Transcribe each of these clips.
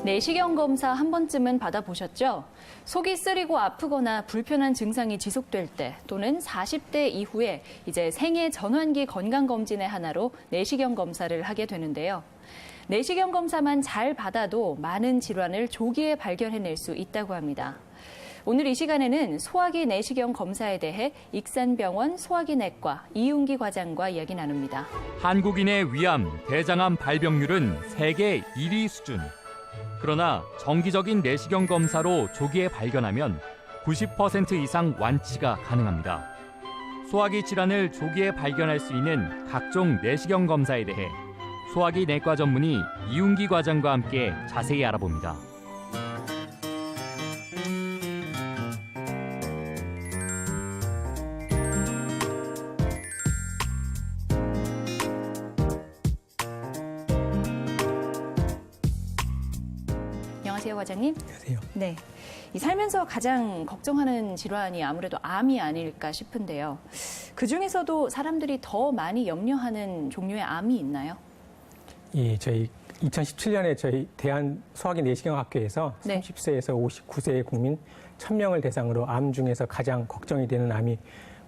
내시경 검사 한 번쯤은 받아보셨죠? 속이 쓰리고 아프거나 불편한 증상이 지속될 때 또는 40대 이후에 이제 생애 전환기 건강검진의 하나로 내시경 검사를 하게 되는데요. 내시경 검사만 잘 받아도 많은 질환을 조기에 발견해낼 수 있다고 합니다. 오늘 이 시간에는 소화기 내시경 검사에 대해 익산병원 소화기내과 이윤기 과장과 이야기 나눕니다. 한국인의 위암, 대장암 발병률은 세계 1위 수준. 그러나 정기적인 내시경 검사로 조기에 발견하면 90% 이상 완치가 가능합니다. 소화기 질환을 조기에 발견할 수 있는 각종 내시경 검사에 대해 소화기 내과 전문의 이윤기 과장과 함께 자세히 알아봅니다. 안녕하세요, 과장님. 안녕하세요. 네, 이 살면서 가장 걱정하는 질환이 아무래도 암이 아닐까 싶은데요. 그 중에서도 사람들이 더 많이 염려하는 종류의 암이 있나요? 예, 저희 2017년에 저희 대한소화기내시경학회에서 네. 30세에서 59세의 국민 1000명을 대상으로 암 중에서 가장 걱정이 되는 암이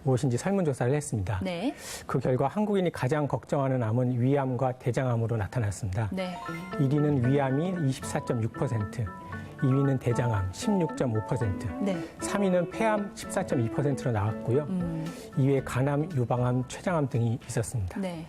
무엇인지 설문조사를 했습니다. 네. 그 결과 한국인이 가장 걱정하는 암은 위암과 대장암으로 나타났습니다. 네. 1위는 위암이 24.6%, 2위는 대장암 16.5%, 네. 3위는 폐암 14.2%로 나왔고요. 2위에 간암, 유방암, 췌장암 등이 있었습니다. 네.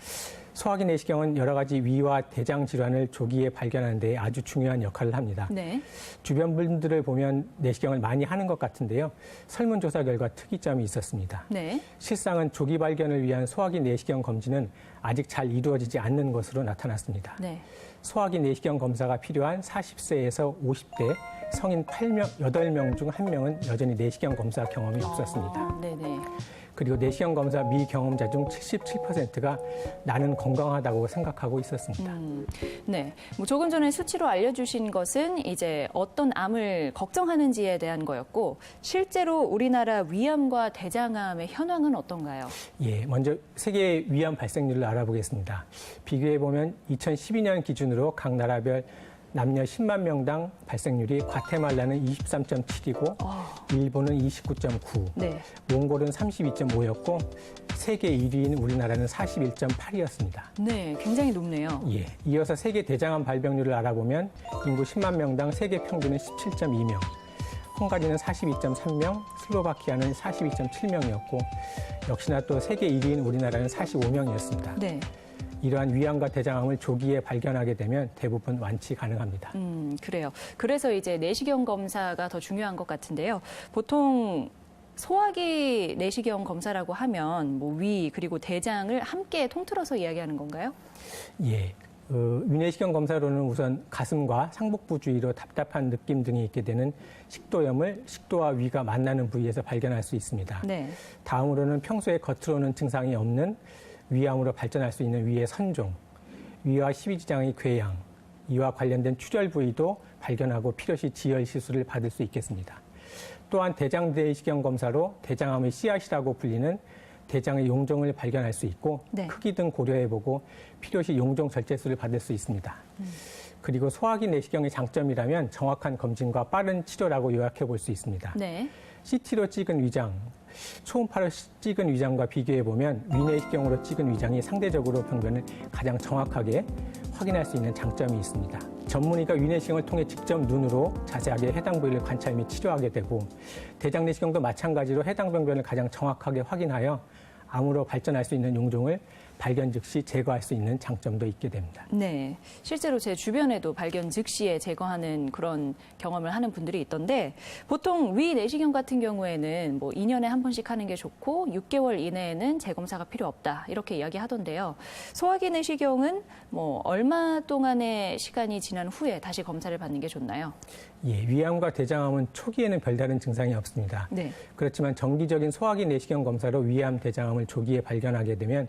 소화기 내시경은 여러 가지 위와 대장 질환을 조기에 발견하는 데 아주 중요한 역할을 합니다. 네. 주변 분들을 보면 내시경을 많이 하는 것 같은데요. 설문조사 결과 특이점이 있었습니다. 네. 실상은 조기 발견을 위한 소화기 내시경 검진은 아직 잘 이루어지지 않는 것으로 나타났습니다. 네. 소화기 내시경 검사가 필요한 40세에서 50대 성인 8명 중 1명은 여전히 내시경 검사 경험이 없었습니다. 네네. 그리고 내시경 검사 미경험자 중 77%가 나는 건강하다고 생각하고 있었습니다. 네. 뭐 조금 전에 수치로 알려주신 것은 이제 어떤 암을 걱정하는지에 대한 거였고, 실제로 우리나라 위암과 대장암의 현황은 어떤가요? 예, 먼저 세계 위암 발생률을 알아보겠습니다. 비교해보면 2012년 기준으로 각 나라별 남녀 10만 명당 발생률이 과테말라는 23.7이고 일본은 29.9, 네. 몽골은 32.5였고 세계 1위인 우리나라는 41.8이었습니다. 네, 굉장히 높네요. 예, 이어서 세계 대장암 발병률을 알아보면 인구 10만 명당 세계 평균은 17.2명, 헝가리는 42.3명, 슬로바키아는 42.7명이었고 역시나 또 세계 1위인 우리나라는 45명이었습니다. 네. 이러한 위암과 대장암을 조기에 발견하게 되면 대부분 완치 가능합니다. 그래요. 그래서 이제 내시경 검사가 더 중요한 것 같은데요. 보통 소화기 내시경 검사라고 하면 뭐 위 그리고 대장을 함께 통틀어서 이야기하는 건가요? 예. 위내시경 검사로는 우선 가슴과 상복부 주위로 답답한 느낌 등이 있게 되는 식도염을 식도와 위가 만나는 부위에서 발견할 수 있습니다. 네. 다음으로는 평소에 겉으로는 증상이 없는 위암으로 발전할 수 있는 위의 선종, 위와 십이지장의 궤양, 이와 관련된 출혈 부위도 발견하고 필요시 지혈 시술을 받을 수 있겠습니다. 또한 대장 내시경 검사로 대장암의 씨앗이라고 불리는 대장의 용종을 발견할 수 있고 네. 크기 등 고려해보고 필요시 용종 절제술을 받을 수 있습니다. 그리고 소화기 내시경의 장점이라면 정확한 검진과 빠른 치료라고 요약해 볼 수 있습니다. 네. CT로 찍은 위장, 초음파로 찍은 위장과 비교해보면 위내시경으로 찍은 위장이 상대적으로 병변을 가장 정확하게 확인할 수 있는 장점이 있습니다. 전문의가 위내시경을 통해 직접 눈으로 자세하게 해당 부위를 관찰 및 치료하게 되고 대장 내시경도 마찬가지로 해당 병변을 가장 정확하게 확인하여 암으로 발전할 수 있는 용종을 발견 즉시 제거할 수 있는 장점도 있게 됩니다. 네. 실제로 제 주변에도 발견 즉시에 제거하는 그런 경험을 하는 분들이 있던데, 보통 위 내시경 같은 경우에는 뭐 2년에 한 번씩 하는 게 좋고 6개월 이내에는 재검사가 필요 없다 이렇게 이야기하던데요. 소화기 내시경은 뭐 얼마 동안의 시간이 지난 후에 다시 검사를 받는 게 좋나요? 예, 위암과 대장암은 초기에는 별다른 증상이 없습니다. 네. 그렇지만 정기적인 소화기 내시경 검사로 위암, 대장암을 조기에 발견하게 되면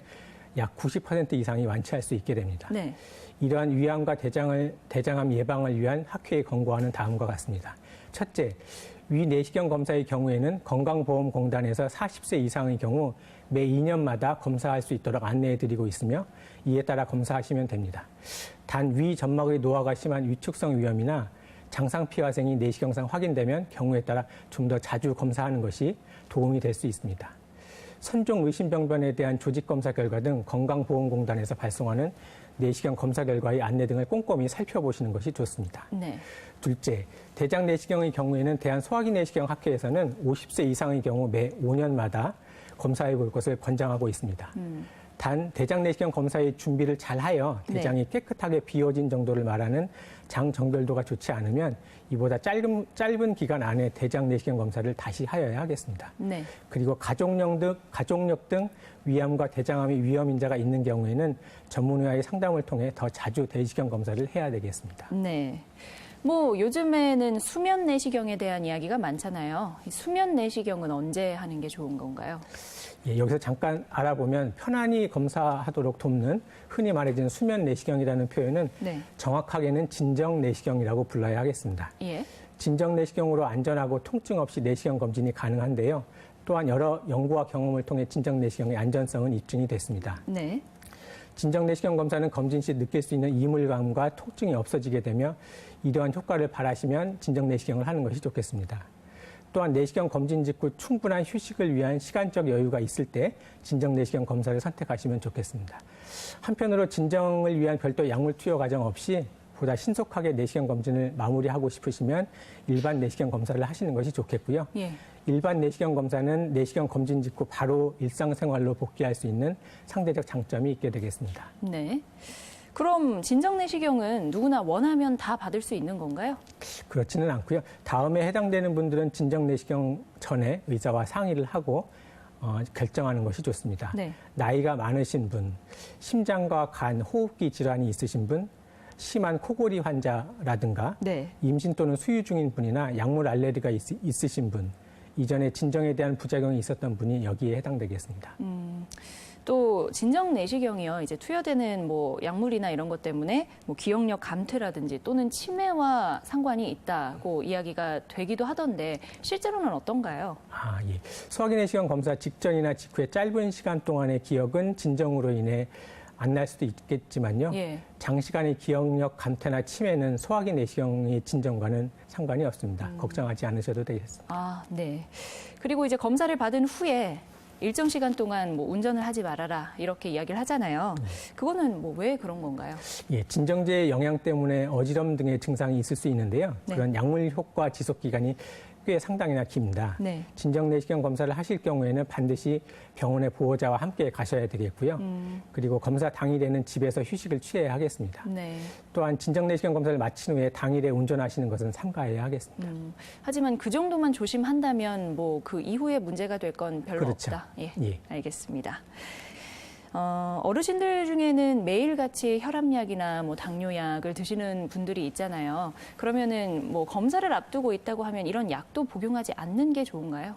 약 90% 이상이 완치할 수 있게 됩니다. 네. 이러한 위암과 대장암 예방을 위한 학회의 권고안은 다음과 같습니다. 첫째, 위 내시경 검사의 경우에는 건강보험공단에서 40세 이상의 경우 매 2년마다 검사할 수 있도록 안내해드리고 있으며 이에 따라 검사하시면 됩니다. 단 위 점막의 노화가 심한 위축성 위염이나 장상 피화생이 내시경상 확인되면 경우에 따라 좀 더 자주 검사하는 것이 도움이 될 수 있습니다. 선종 의심병변에 대한 조직검사 결과 등 건강보험공단에서 발송하는 내시경 검사 결과의 안내 등을 꼼꼼히 살펴보시는 것이 좋습니다. 네. 둘째, 대장 내시경의 경우에는 대한소화기 내시경 학회에서는 50세 이상의 경우 매 5년마다 검사해 볼 것을 권장하고 있습니다. 단 대장 내시경 검사의 준비를 잘하여 대장이 깨끗하게 비워진 정도를 말하는 장 정결도가 좋지 않으면 이보다 짧은 기간 안에 대장 내시경 검사를 다시 하여야 하겠습니다. 네. 그리고 가족력 등 위암과 대장암의 위험 인자가 있는 경우에는 전문의와의 상담을 통해 더 자주 내시경 검사를 해야 되겠습니다. 네. 뭐 요즘에는 수면 내시경에 대한 이야기가 많잖아요. 이 수면 내시경은 언제 하는 게 좋은 건가요? 예, 여기서 잠깐 알아보면 편안히 검사하도록 돕는 흔히 말해지는 수면 내시경이라는 표현은 네. 정확하게는 진정 내시경이라고 불러야 하겠습니다. 예. 진정 내시경으로 안전하고 통증 없이 내시경 검진이 가능한데요. 또한 여러 연구와 경험을 통해 진정 내시경의 안전성은 입증이 됐습니다. 네. 진정 내시경 검사는 검진 시 느낄 수 있는 이물감과 통증이 없어지게 되며 이러한 효과를 바라시면 진정 내시경을 하는 것이 좋겠습니다. 또한 내시경 검진 직후 충분한 휴식을 위한 시간적 여유가 있을 때 진정 내시경 검사를 선택하시면 좋겠습니다. 한편으로 진정을 위한 별도 약물 투여 과정 없이 보다 신속하게 내시경 검진을 마무리하고 싶으시면 일반 내시경 검사를 하시는 것이 좋겠고요. 예. 일반 내시경 검사는 내시경 검진 직후 바로 일상생활로 복귀할 수 있는 상대적 장점이 있게 되겠습니다. 네. 그럼 진정 내시경은 누구나 원하면 다 받을 수 있는 건가요? 그렇지는 않고요. 다음에 해당되는 분들은 진정 내시경 전에 의사와 상의를 하고 결정하는 것이 좋습니다. 네. 나이가 많으신 분, 심장과 간, 호흡기 질환이 있으신 분, 심한 코골이 환자라든가 네. 임신 또는 수유 중인 분이나 약물 알레르기가 있으신 분, 이전에 진정에 대한 부작용이 있었던 분이 여기에 해당되겠습니다. 또 진정 내시경이요. 이제 투여되는 뭐 약물이나 이런 것 때문에 뭐 기억력 감퇴라든지 또는 치매와 상관이 있다고 이야기가 되기도 하던데 실제로는 어떤가요? 예. 소화기 내시경 검사 직전이나 직후에 짧은 시간 동안의 기억은 진정으로 인해 안 날 수도 있겠지만요. 예. 장시간의 기억력 감퇴나 치매는 소화기 내시경의 진정과는 상관이 없습니다. 걱정하지 않으셔도 되겠습니다. 네. 그리고 이제 검사를 받은 후에 일정 시간 동안 뭐 운전을 하지 말아라 이렇게 이야기를 하잖아요. 그거는 뭐 왜 그런 건가요? 예, 진정제의 영향 때문에 어지럼 등의 증상이 있을 수 있는데요. 네. 그런 약물 효과 지속 기간이 꽤 상당히나 깁니다. 네. 진정 내시경 검사를 하실 경우에는 반드시 병원의 보호자와 함께 가셔야 되겠고요. 그리고 검사 당일에는 집에서 휴식을 취해야 하겠습니다. 네. 또한 진정 내시경 검사를 마친 후에 당일에 운전하시는 것은 삼가해야 하겠습니다. 하지만 그 정도만 조심한다면 뭐 그 이후에 문제가 될 건 별로 그렇죠. 없다. 예. 예. 알겠습니다. 어르신들 중에는 매일같이 혈압약이나 뭐 당뇨약을 드시는 분들이 있잖아요. 그러면은 뭐 검사를 앞두고 있다고 하면 이런 약도 복용하지 않는 게 좋은가요?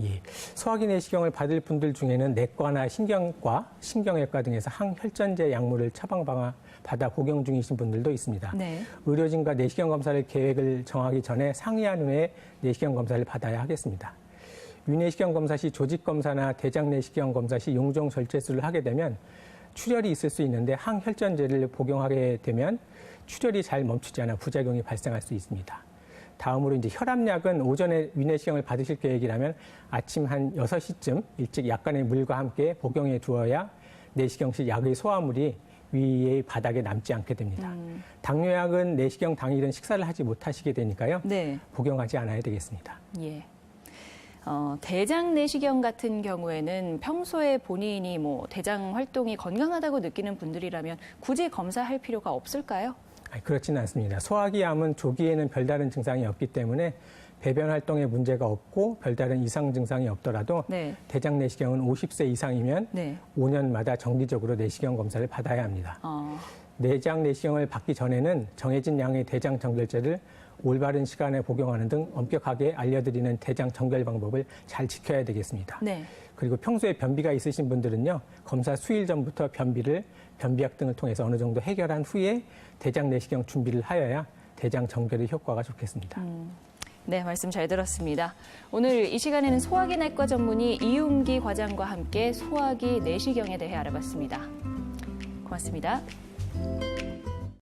예. 소화기 내시경을 받을 분들 중에는 내과나 신경과, 신경외과 등에서 항혈전제 약물을 처방받아 복용 중이신 분들도 있습니다. 네. 의료진과 내시경 검사를 계획을 정하기 전에 상의한 후에 내시경 검사를 받아야 하겠습니다. 위내시경 검사 시 조직검사나 대장 내시경 검사 시 용종 절제술을 하게 되면 출혈이 있을 수 있는데 항혈전제를 복용하게 되면 출혈이 잘 멈추지 않아 부작용이 발생할 수 있습니다. 다음으로 이제 혈압약은 오전에 위내시경을 받으실 계획이라면 아침 한 6시쯤 일찍 약간의 물과 함께 복용해 두어야 내시경 시 약의 소화물이 위의 바닥에 남지 않게 됩니다. 당뇨약은 내시경 당일은 식사를 하지 못하시게 되니까요. 네. 복용하지 않아야 되겠습니다. 예. 대장 내시경 같은 경우에는 평소에 본인이 뭐 대장 활동이 건강하다고 느끼는 분들이라면 굳이 검사할 필요가 없을까요? 그렇지는 않습니다. 소화기암은 조기에는 별다른 증상이 없기 때문에 배변 활동에 문제가 없고 별다른 이상 증상이 없더라도 네. 대장 내시경은 50세 이상이면 네. 5년마다 정기적으로 내시경 검사를 받아야 합니다. 내장 내시경을 받기 전에는 정해진 양의 대장 정결제를 올바른 시간에 복용하는 등 엄격하게 알려드리는 대장 정결 방법을 잘 지켜야 되겠습니다. 네. 그리고 평소에 변비가 있으신 분들은요, 검사 수일 전부터 변비약 등을 통해서 어느 정도 해결한 후에 대장 내시경 준비를 하여야 대장 정결의 효과가 좋겠습니다. 네, 말씀 잘 들었습니다. 오늘 이 시간에는 소화기 내과 전문의 이윤기 과장과 함께 소화기 내시경에 대해 알아봤습니다. 고맙습니다.